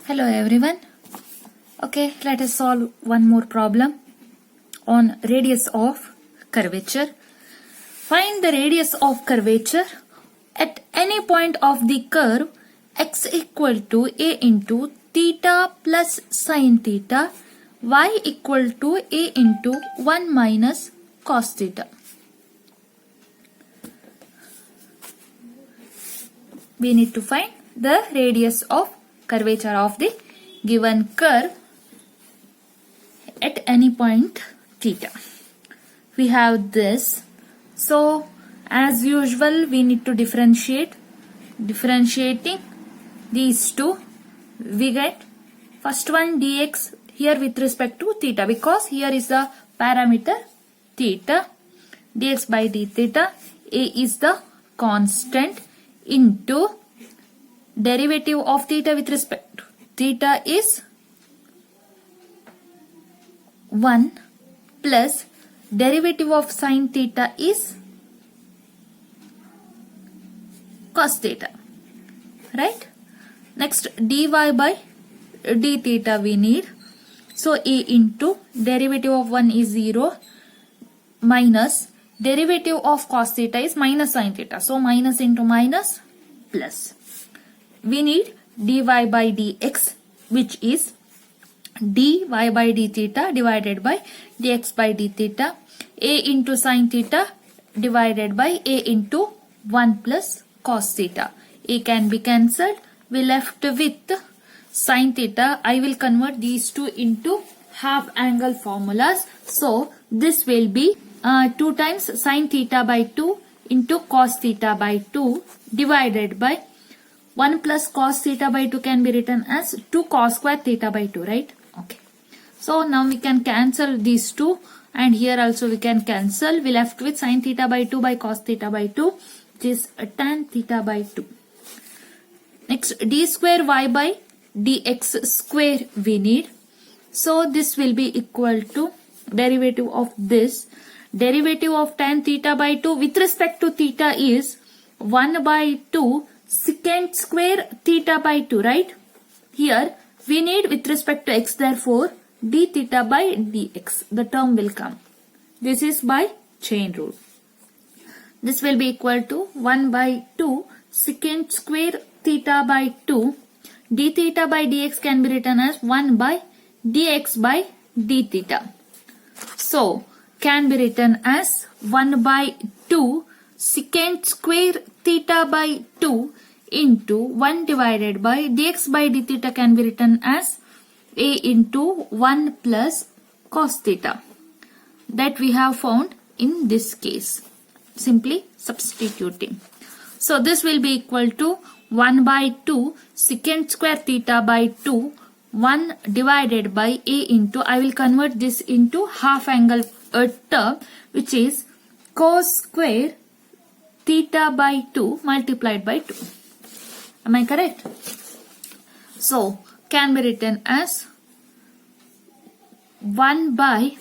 Hello everyone. Okay, let us solve one more problem on radius of curvature. Find the radius of curvature at any point of the curve x equal to a into theta plus sine theta, y equal to a into 1 minus cos theta. We need to find the radius of curvature of the given curve at any point theta. We have this. So as usual we need to differentiate. Differentiating these two, we get first one dx here with respect to theta, because here is the parameter theta. Dx by d theta, a is the constant, into derivative of theta with respect to theta is 1 plus derivative of sine theta is cos theta, right? Next dy by d theta we need. So a into derivative of 1 is 0 minus derivative of cos theta is minus sine theta. So minus into minus plus. We need dy by dx, which is dy by d theta divided by dx by d theta, a into sine theta divided by a into 1 plus cos theta. A can be cancelled. We left with sine theta. I will convert these two into half angle formulas. So this will be 2 times sine theta by 2 into cos theta by 2 divided by 1 plus cos theta by 2 can be written as 2 cos square theta by 2, right? Okay. So now we can cancel these two, and here also we can cancel. We left with sine theta by 2 by cos theta by 2, which is tan theta by 2. Next d square y by dx square we need. So this will be equal to derivative of this. Derivative of tan theta by 2 with respect to theta is 1 by 2 secant square theta by 2, right? Here we need with respect to x, therefore d theta by dx, the term will come. This is by chain rule. This will be equal to 1 by 2 secant square theta by 2. D theta by dx can be written as 1 by dx by d theta. So can be written as 1 by 2 secant square theta by 2 into 1 divided by dx by d theta can be written as a into 1 plus cos theta, that we have found in this case, simply substituting. So this will be equal to 1 by 2 secant square theta by 2, 1 divided by a into, I will convert this into half angle term, which is cos square theta by 2 multiplied by 2. Am I correct? So can be written as 1 by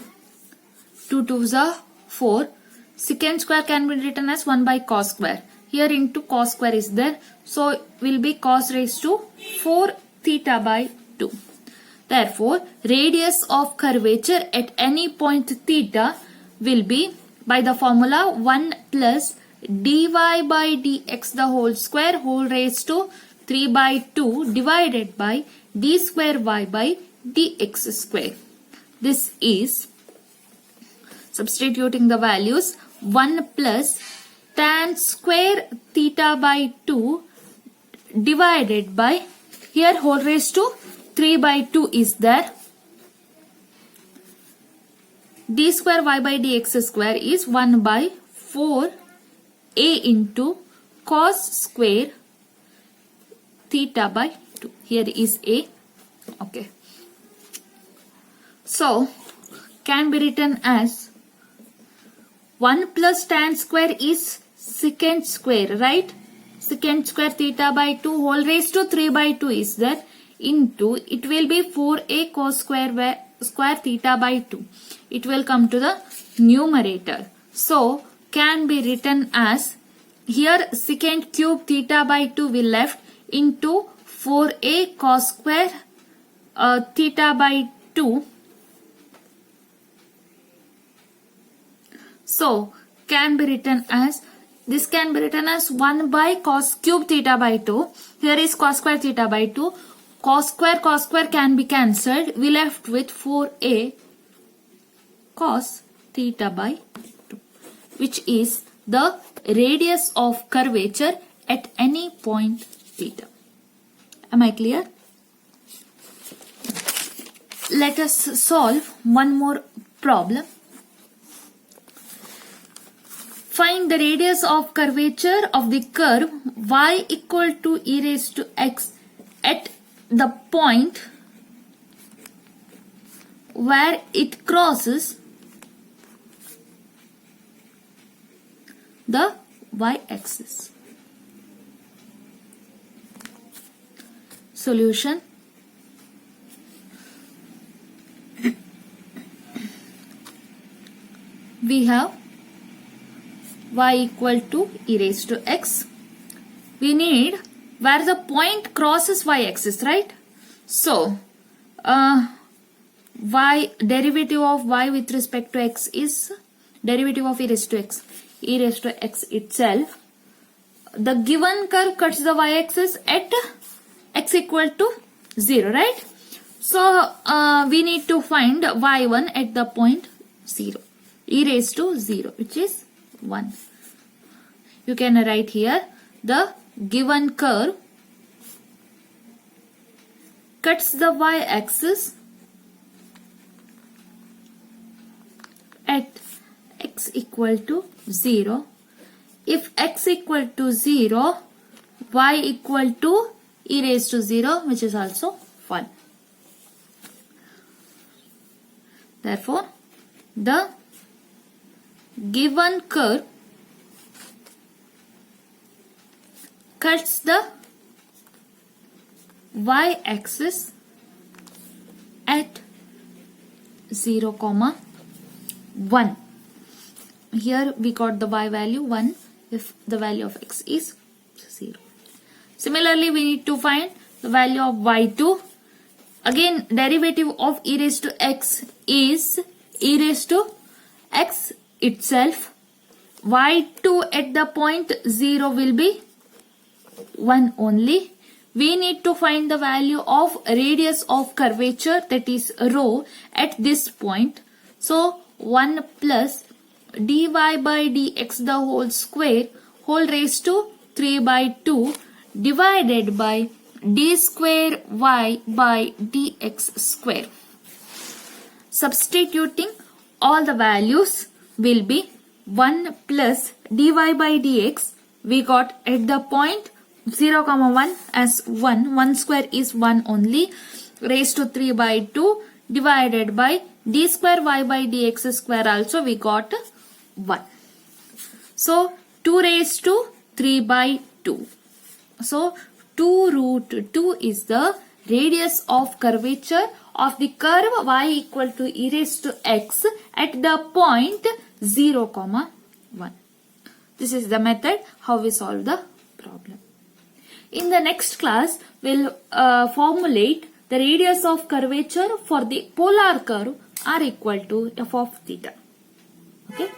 2 2s are 4. Secant square can be written as 1 by cos square. Here into cos square is there. So will be cos raised to 4 theta by 2. Therefore radius of curvature at any point theta will be by the formula 1 plus dy by dx the whole square whole raised to 3 by 2 divided by d square y by dx square. This is, substituting the values, 1 plus tan square theta by 2 divided by, here whole raised to 3 by 2 is there. D square y by dx square is 1 by 4 a into cos square theta by 2. Here is a. Okay. So can be written as 1 plus tan square is secant square, right? Secant square theta by 2 whole raised to 3 by 2 is there, into, it will be 4a cos square theta by 2. It will come to the numerator. So can be written as, here secant cube theta by 2 we left, into 4a cos square theta by 2. So can be written as, this can be written as 1 by cos cube theta by 2. Here is cos square theta by 2. Cos square can be cancelled. We left with 4a cos theta by 2, which is the radius of curvature at any point theta. Am I clear? Let us solve one more problem. Find the radius of curvature of the curve y equal to e raised to x at the point where it crosses the y-axis. Solution. We have y equal to e raised to x. We need where the point crosses y-axis, right? So, y derivative of y with respect to x is derivative of e raised to x. E raised to x itself. The given curve cuts the y-axis at x equal to 0, right? So, we need to find y1 at the point 0. E raised to 0, which is 1. You can write here the given curve cuts the y-axis at x equal to 0. If x equal to 0, y equal to e raised to 0, which is also 1. Therefore, the given curve cuts the y-axis at 0, 1. Here we got the y value 1 if the value of x is 0. Similarly, we need to find the value of y2. Again, derivative of e raised to x is e raised to x itself. Y2 at the point 0 will be 1 only. We need to find the value of radius of curvature, that is rho, at this point. So 1 plus dy by dx the whole square whole raised to 3 by 2 divided by d square y by dx square. Substituting all the values will be 1 plus dy by dx. We got at the point 0, 1 as 1. 1 square is 1 only. Raised to 3 by 2 divided by d square y by dx square, also we got 1. So 2 raised to 3 by 2. So 2 root 2 is the radius of curvature of the curve y equal to e raised to x at the point 0, 1. This is the method how we solve the problem. In the next class, we'll formulate the radius of curvature for the polar curve r equal to f of theta. Okay.